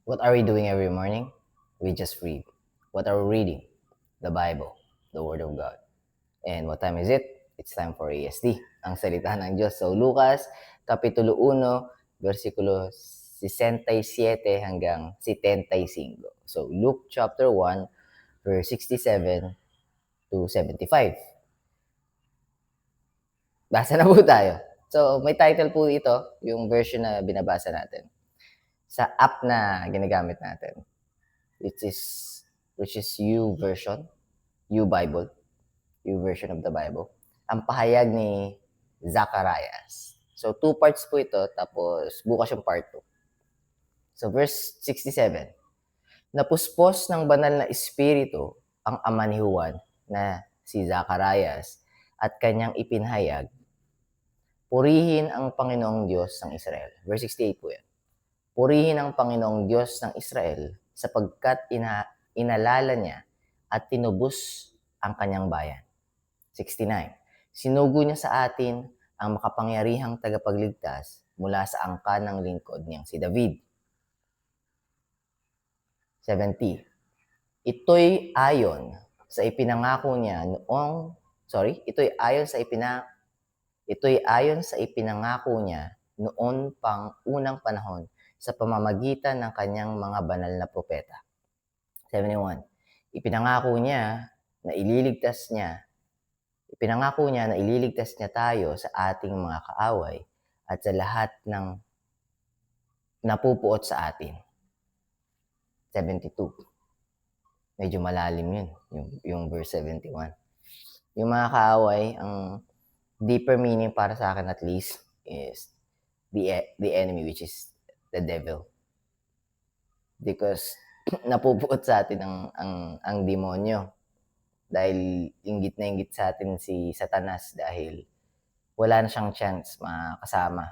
What are we doing every morning? We just read. What are we reading? The Bible, the Word of God. And what time is it? It's time for ASD, ang salita ng Diyos. So, Lucas, Kapitulo 1, versikulo 67 hanggang 75. So, Luke chapter 1, verse 67 to 75. Basa na po tayo. So, may title po ito, yung version na binabasa natin. Sa app na ginagamit natin, which is YouVersion, YouBible, YouVersion of the Bible. Ang pahayag ni Zacharias. So, 2 parts po ito, tapos bukas yung part 2. So, verse 67. Napuspos ng banal na espiritu ang ama ni Juan na si Zacharias at kanyang ipinahayag, purihin ang Panginoong Diyos ng Israel. Verse 68 po yan. Purihin ang Panginoong Diyos ng Israel sapagkat inalala niya at tinubos ang kanyang bayan. 69. Sinugo niya sa atin ang makapangyarihang tagapagligtas mula sa angkan ng lingkod niyang si David. 70. Ito'y ayon sa ipinangako niya noon pang unang panahon sa pamamagitan ng kanyang mga banal na propeta. 71. Ipinangako niya na ililigtas niya tayo sa ating mga kaaway at sa lahat ng napupuot sa atin. 72. Medyo malalim yun, yung verse 71. Yung mga kaaway, ang deeper meaning para sa akin at least is the enemy, which is the devil. Because napupuot sa atin ang demonyo. Dahil inggit na inggit sa atin si Satanas dahil wala na siyang chance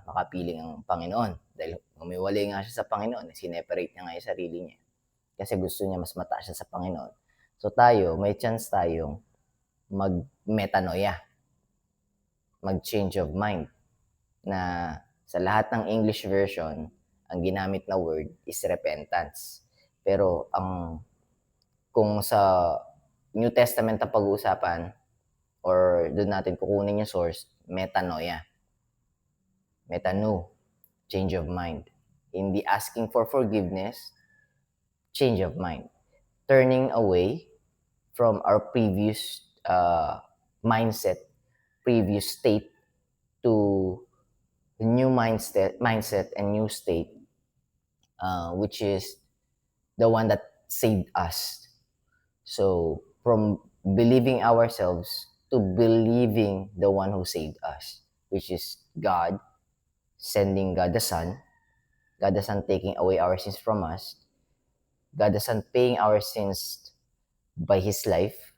makapiling ang Panginoon. Dahil umiwalay nga siya sa Panginoon, sineparate niya nga yung sarili niya. Kasi gusto niya mas mataas siya sa Panginoon. So tayo, may chance tayong mag-metanoia, mag-change of mind, na sa lahat ng English version, ang ginamit na word is repentance. Pero kung sa New Testament ang pag-uusapan, or doon natin kukunin yung source, metanoia. Metano, change of mind. Hindi asking for forgiveness, change of mind. Turning away from our previous mindset, previous state, to new mindset and new state, which is the one that saved us. So, from believing ourselves to believing the one who saved us, which is God, sending God the Son taking away our sins from us, God the Son paying our sins by His life,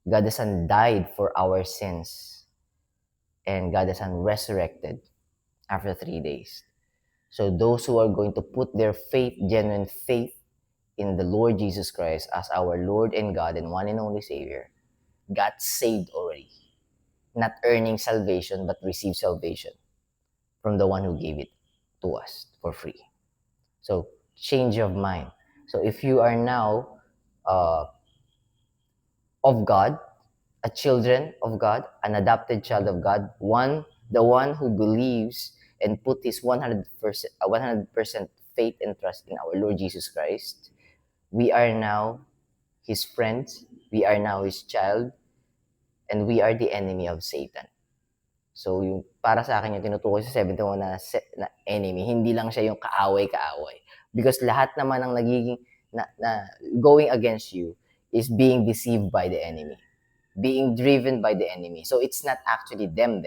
God the Son died for our sins, and God the Son resurrected after 3 days. So those who are going to put their faith, genuine faith, in the Lord Jesus Christ as our Lord and God and one and only Savior, got saved already. Not earning salvation, but receive salvation from the one who gave it to us for free. So, change of mind. So, if you are now of God, a children of God, an adopted child of God, the one who believes and put his 100% faith and trust in our Lord Jesus Christ, we are now His friends, we are now His child, and we are the enemy of Satan. So, yung para sa akin yung tinutukoy sa 71 na enemy, hindi lang siya yung kaaway-kaaway. Because lahat naman ng nagiging na going against you is being deceived by the enemy, being driven by the enemy. So, it's not actually them,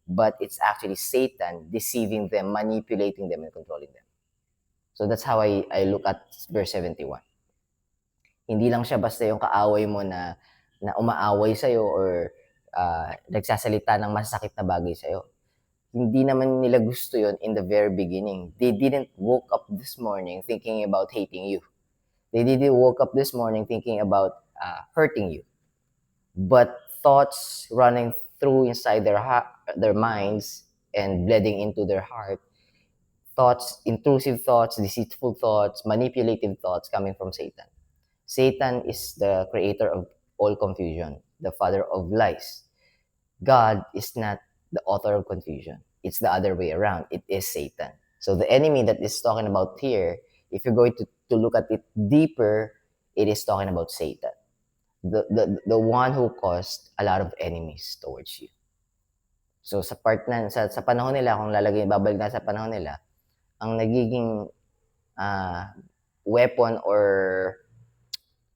but it's actually Satan deceiving them, manipulating them, and controlling them. So, that's how I look at verse 71. Hindi lang siya basta yung kaaway mo na umaaway sa'yo or nagsasalita ng masakit na bagay sa'yo. Hindi naman nila gusto yon in the very beginning. They didn't woke up this morning thinking about hating you. They didn't woke up this morning thinking about hurting you. But thoughts running through inside their minds and bleeding into their heart, thoughts, intrusive thoughts, deceitful thoughts, manipulative thoughts coming from Satan. Satan is the creator of all confusion, the father of lies. God is not the author of confusion. It's the other way around. It is Satan. So the enemy that is talking about here, if you're going to look at it deeper, it is talking about Satan. The one who caused a lot of enemies towards you. So sa part na sa panahon nila, kung babalik na sa panahon nila, ang nagiging weapon or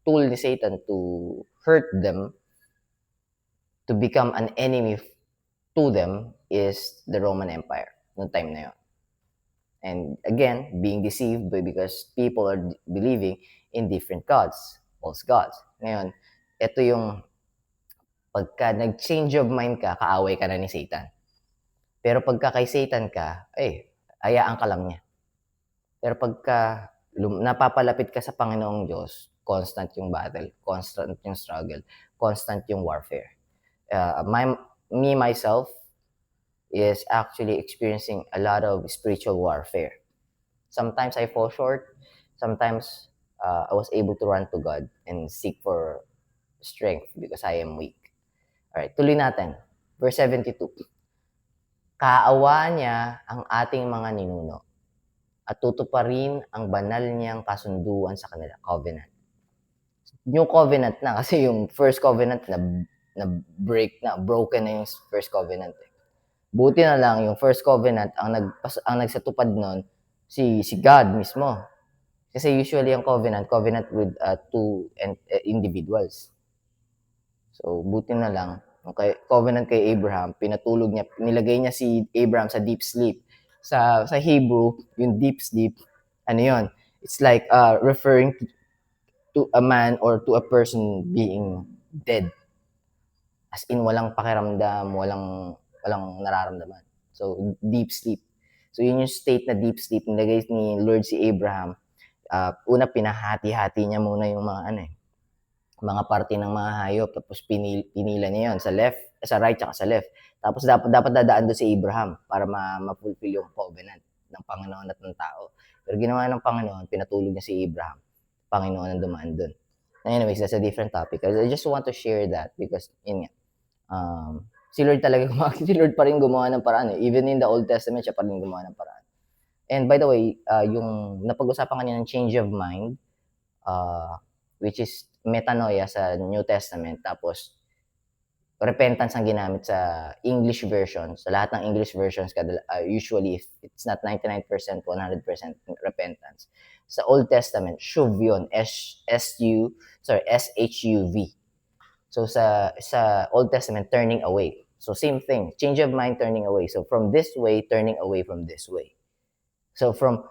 tool ni Satan to hurt them, to become an enemy to them, is the Roman Empire noong time na yun. And again, being deceived because people are believing in different gods, false gods. Ngayon, ito yung pagka nag-change of mind ka, kaaway ka na ni Satan. Pero pagka kay Satan ka, ayaan ka lang niya. Pero pagka napapalapit ka sa Panginoong Diyos, constant yung battle, constant yung struggle, constant yung warfare. Myself is actually experiencing a lot of spiritual warfare. Sometimes I fall short. Sometimes I was able to run to God and seek for strength because I am weak. Alright, tuloy natin. Verse 72. Kaawa niya ang ating mga ninuno at tutuparin ang banal niyang kasunduan sa kanila, covenant. Yung covenant na, kasi yung first covenant broken na yung first covenant. Buti na lang yung first covenant, ang nagsatupad nun, si God mismo. Kasi usually ang covenant with two individuals. So, buti na lang, covenant kay Abraham, nilagay niya si Abraham sa deep sleep. Sa Hebrew, yung deep sleep, ano yun? It's like referring to a man or to a person being dead. As in, walang pakiramdam, walang nararamdaman. So, deep sleep. So, yun yung state na deep sleep. Nilagay ni Lord si Abraham. Una, pinahati-hati niya muna yung mga parte ng mga hayop. Tapos, pinila niya yun sa left, sa right, tsaka sa left. Tapos, dapat dadaan doon si Abraham para ma-fulfill yung covenant ng Panginoon at ng tao. Pero ginawa ng Panginoon, pinatulog niya si Abraham. Panginoon ang dumaan doon. Anyways, that's a different topic. I just want to share that because, yun nga, si Lord si Lord pa rin gumawa ng paraan. Even in the Old Testament, siya pa rin gumawa ng paraan. And by the way, yung napag-usapan kanina ng change of mind, which is metanoia sa New Testament, tapos repentance ang ginamit sa English version. Sa lahat ng English versions, usually, if it's not 99%, 100% repentance. Sa Old Testament, shuv yun. S-H-U-V. So sa Old Testament, turning away. So same thing, change of mind, turning away. So from this way, turning away from this way. So from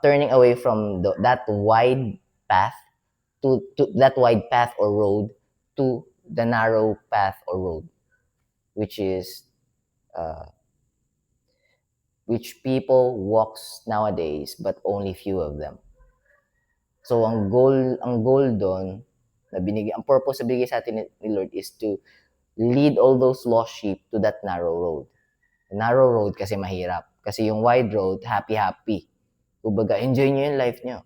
turning away from that wide path to that wide path or road to the narrow path or road, which is which people walks nowadays, but only few of them. So ang goal doon na ang purpose na binigay sa atin ni Lord is to lead all those lost sheep to that narrow road. The narrow road kasi mahirap. Kasi yung wide road, happy. Kumbaga, enjoy nyo yung life nyo.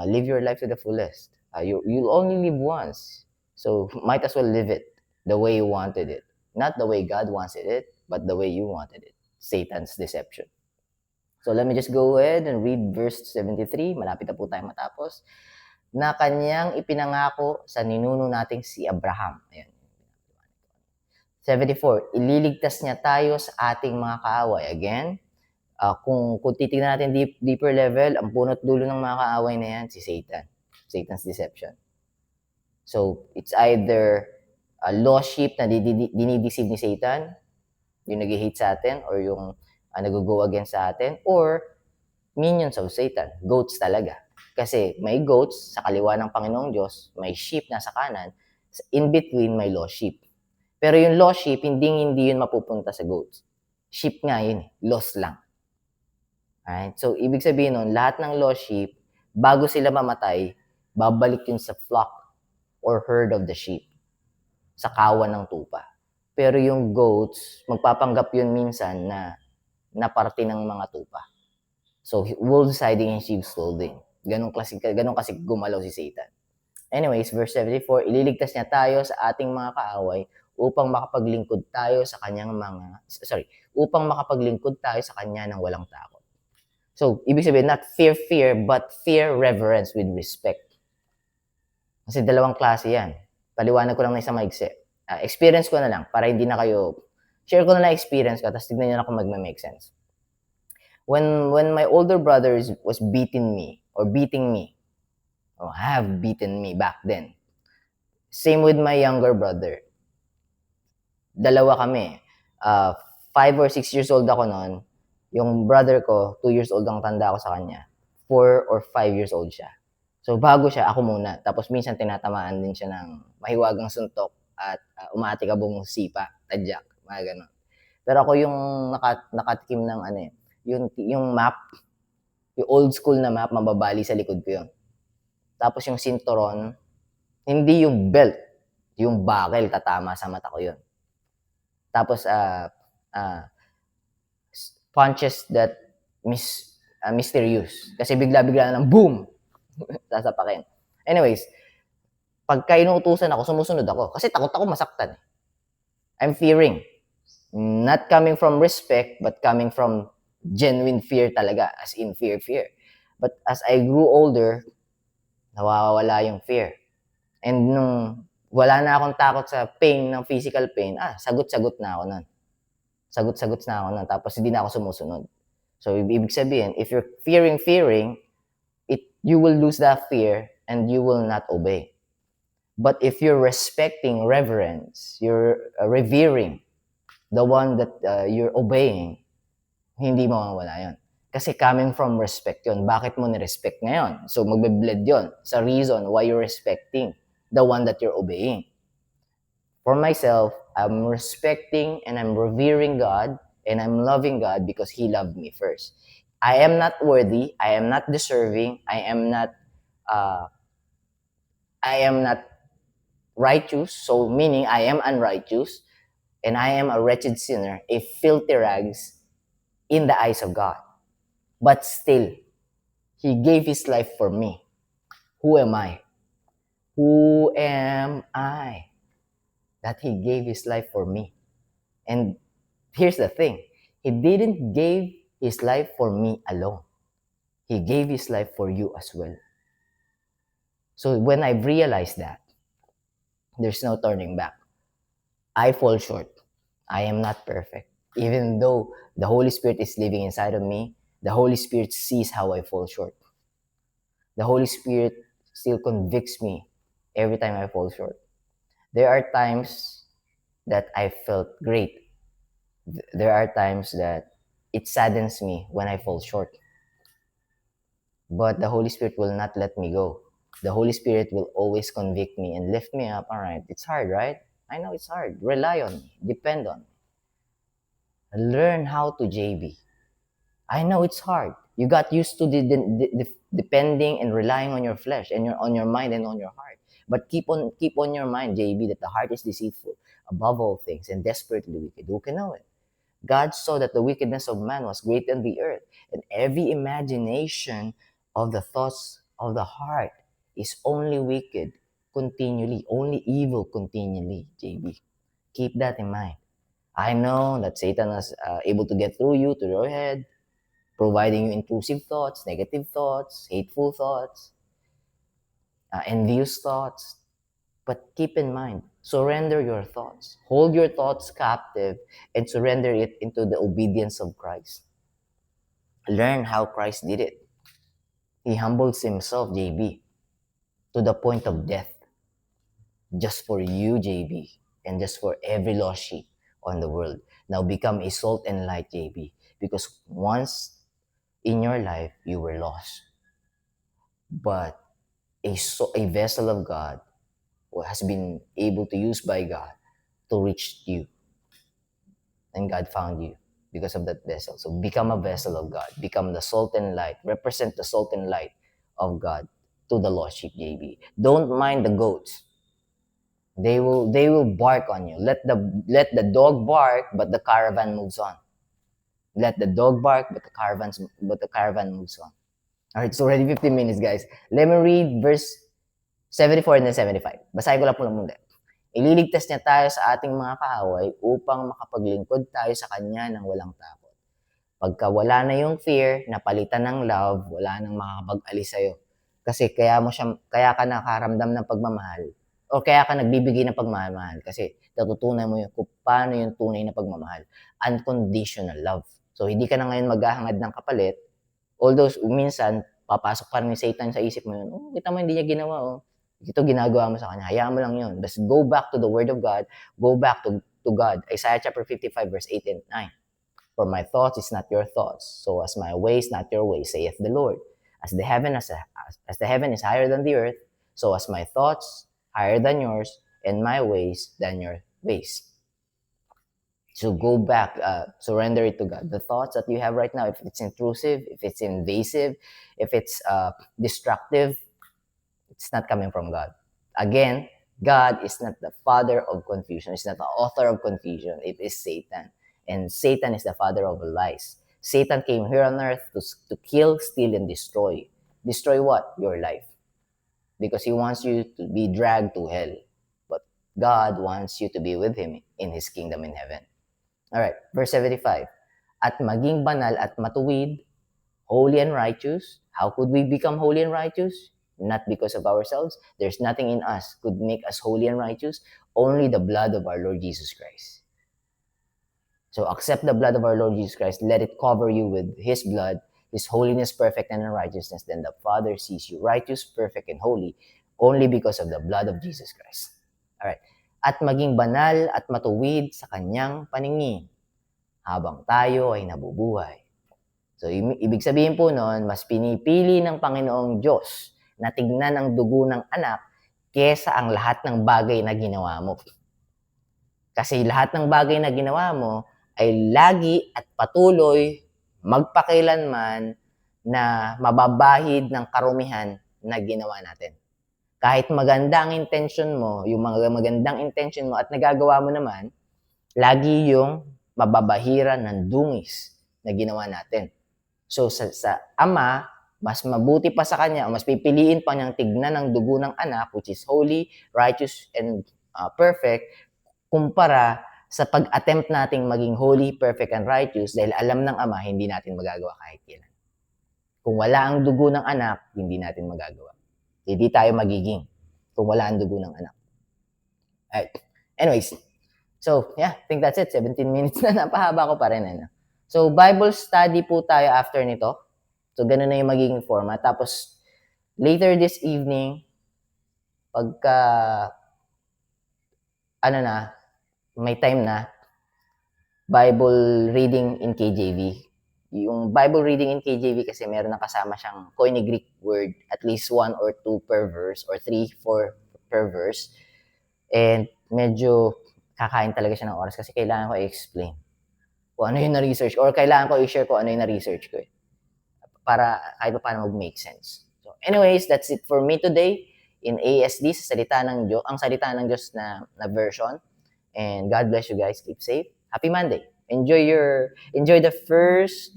Live your life to the fullest. You'll only live once. So, might as well live it the way you wanted it. Not the way God wanted it, but the way you wanted it. Satan's deception. So, let me just go ahead and read verse 73. Malapit na po tayo matapos. Na kanyang ipinangako sa ninuno nating si Abraham. Ayan. 74, ililigtas niya tayo sa ating mga kaaway. Again, kung titignan natin deeper level, ang punot dulo ng mga kaaway na yan, si Satan. Satan's deception. So, it's either a lost sheep na dinideceive ni Satan, yung nag-hate sa atin, or yung nag-go against sa atin, or minions of Satan, goats talaga. Kasi may goats sa kaliwa ng Panginoong Diyos, may sheep na sa kanan, in between may lost sheep. Pero yung lost sheep, hindi yun mapupunta sa goats. Sheep nga yun, lost lang. Alright? So, ibig sabihin nun, lahat ng lost sheep, bago sila mamatay, babalik yun sa flock or herd of the sheep, sa kawan ng tupa. Pero yung goats, magpapanggap yun minsan na parte ng mga tupa. So, wolves hiding in sheep's clothing. Ganun kasi gumalaw si Satan. Anyways, verse 74, ililigtas niya tayo sa ating mga kaaway upang makapaglingkod tayo sa kanyang upang makapaglingkod tayo sa kanya ng walang takot. So, ibig sabihin, not fear, but fear, reverence with respect. Kasi dalawang klase yan. Paliwanag ko lang na isang maigsi. Experience ko na lang, para hindi na kayo, share ko na lang experience ko, tapos tignan nyo na kung magme-make sense. When my older brother was beating me, or have beaten me back then. Same with my younger brother. Dalawa kami. 5 or 6 years old ako noon. Yung brother ko, 2 years old ang tanda ko sa kanya. 4 or 5 years old siya. So, bago siya, ako muna. Tapos minsan tinatamaan din siya ng mahiwagang suntok at umaatikabong sipa, tadyak, mga ganon. Pero ako yung nakatikim ng yung map, yung old school na map, mababali sa likod ko yun. Tapos yung sinturon, hindi yung belt, yung buckle, tatama sa mata ko yun. Tapos, punches that mysterious. Kasi bigla-bigla na lang, boom! Sasapakin. Anyways, pagka inuutusan ako, sumusunod ako. Kasi takot ako masaktan. I'm fearing. Not coming from respect, but coming from genuine fear talaga, as in fear. But as I grew older, nawawala yung fear. And nung wala na akong takot sa pain, ng physical pain, sagot-sagot na ako nun. Sagot-sagot na ako nun. Tapos hindi na ako sumusunod. So, ibig sabihin, if you're fearing, you will lose that fear and you will not obey. But if you're respecting, reverence, you're revering the one that you're obeying, hindi mawawala yun. Kasi coming from respect yun. Bakit mo ni-respect ngayon? So, magbe-bled yun sa reason why you're respecting the one that you're obeying. For myself, I'm respecting and I'm revering God and I'm loving God because He loved me first. I am not worthy. I am not deserving. I am not righteous. So, meaning I am unrighteous and I am a wretched sinner, a filthy rags in the eyes of God. But still, He gave His life for me. Who am I? Who am I? That He gave His life for me. And here's the thing. He didn't give His life for me alone. He gave His life for you as well. So when I realized that, there's no turning back. I fall short. I am not perfect. Even though the Holy Spirit is living inside of me, the Holy Spirit sees how I fall short. The Holy Spirit still convicts me every time I fall short. There are times that I felt great. There are times that it saddens me when I fall short. But the Holy Spirit will not let me go. The Holy Spirit will always convict me and lift me up. All right, it's hard, right? I know it's hard. Rely on me. Depend on me. Learn how to JB. I know it's hard. You got used to the depending and relying on your flesh and on your mind and on your heart. But keep on your mind, JB, that the heart is deceitful above all things and desperately wicked. Who can know it? God saw that the wickedness of man was great in the earth, and every imagination of the thoughts of the heart is only wicked continually, only evil continually, JB. Keep that in mind. I know that Satan is able to get through you, to your head, providing you intrusive thoughts, negative thoughts, hateful thoughts, envious thoughts. But keep in mind, surrender your thoughts. Hold your thoughts captive and surrender it into the obedience of Christ. Learn how Christ did it. He humbles himself, JB, to the point of death. Just for you, JB, and just for every lost sheep on the world. Now become a salt and light, JB, because once in your life, you were lost. But a vessel of God has been able to use by God to reach you. And God found you because of that vessel. So become a vessel of God. Become the salt and light. Represent the salt and light of God to the lost sheep, JB. Don't mind the goats. They will bark on you. Let the dog bark, but the caravan moves on. Let the dog bark, but the caravan moves on. Alright, it's already 15 minutes, guys. Let me read verse 74 and then 75. Basahin ko lang po muna. Ililigtas niya tayo sa ating mga kaaway upang makapaglingkod tayo sa Kanya ng walang takot. Pagka wala na yung fear, napalitan ng love, wala nang makakapag-alis sa'yo. Kasi kaya ka nakaramdam ng pagmamahal o kaya ka nagbibigay ng pagmamahal kasi natutunan mo kung paano yung tunay na pagmamahal. Unconditional love. So, hindi ka na ngayon maghahangad ng kapalit. Although, minsan, papasok pa rin ni Satan sa isip mo yun, kita mo, hindi niya ginawa, ito ginagawa mo sa kanya. Hayaan mo lang yun. Just go back to the Word of God. Go back to God. Isaiah chapter 55, verse 8 and 9. For my thoughts is not your thoughts, so as my ways not your ways, saith the Lord. As the heaven is higher than the earth, so as my thoughts higher than yours, and my ways than your ways. So go back, surrender it to God. The thoughts that you have right now, if it's intrusive, if it's invasive, if it's destructive, it's not coming from God. Again, God is not the father of confusion. It's not the author of confusion. It is Satan. And Satan is the father of lies. Satan came here on earth to kill, steal, and destroy. Destroy what? Your life. Because he wants you to be dragged to hell. But God wants you to be with him in his kingdom in heaven. Alright, verse 75. At maging banal at matuwid, holy and righteous. How could we become holy and righteous? Not because of ourselves. There's nothing in us could make us holy and righteous. Only the blood of our Lord Jesus Christ. So accept the blood of our Lord Jesus Christ. Let it cover you with His blood, His holiness, perfect, and in righteousness. Then the Father sees you righteous, perfect, and holy only because of the blood of Jesus Christ. Alright. At maging banal at matuwid sa Kanyang paningin habang tayo ay nabubuhay. So, ibig sabihin po noon, mas pinipili ng Panginoong Diyos na tignan ang dugo ng anak kesa ang lahat ng bagay na ginawa mo. Kasi lahat ng bagay na ginawa mo ay lagi at patuloy magpakailanman na mababahid ng karumihan na ginawa natin. Kahit maganda ang intention mo, yung mga magandang intention mo at nagagawa mo naman, lagi yung mababahira ng dungis na ginawa natin. So sa ama, mas mabuti pa sa kanya, mas pipiliin pa niyang tignan ang dugo ng anak, which is holy, righteous, and perfect, kumpara sa pag-attempt nating maging holy, perfect, and righteous dahil alam ng ama, hindi natin magagawa kahit kailan. Kung wala ang dugo ng anak, hindi natin magagawa. Hindi tayo magiging kung wala ang dugo ng anak. Alright. Anyways, so yeah, I think that's it. 17 minutes na, napahaba ko pa rin. So, Bible study po tayo after nito. So, ganun na yung magiging format. Tapos, later this evening, pagka, may time na, Bible reading in KJV. Yung Bible reading in KJV kasi meron na kasama siyang Koine Greek word, at least 1 or 2 per verse, or 3, 4 per verse. And medyo kakain talaga siya ng oras kasi kailangan ko i-explain kung ano yung na-research or kailangan ko i-share ko ano yung na-research ko para kahit pa paano mag-make sense. So anyways, that's it for me today in ASD, sa salita ng Diyos, ang salita ng Diyos na version. And God bless you guys. Keep safe. Happy Monday. Enjoy the first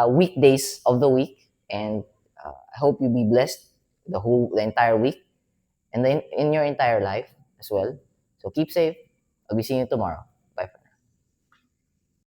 weekdays of the week, and I hope you be blessed the entire week and then in your entire life as well. So keep safe. I'll be seeing you tomorrow.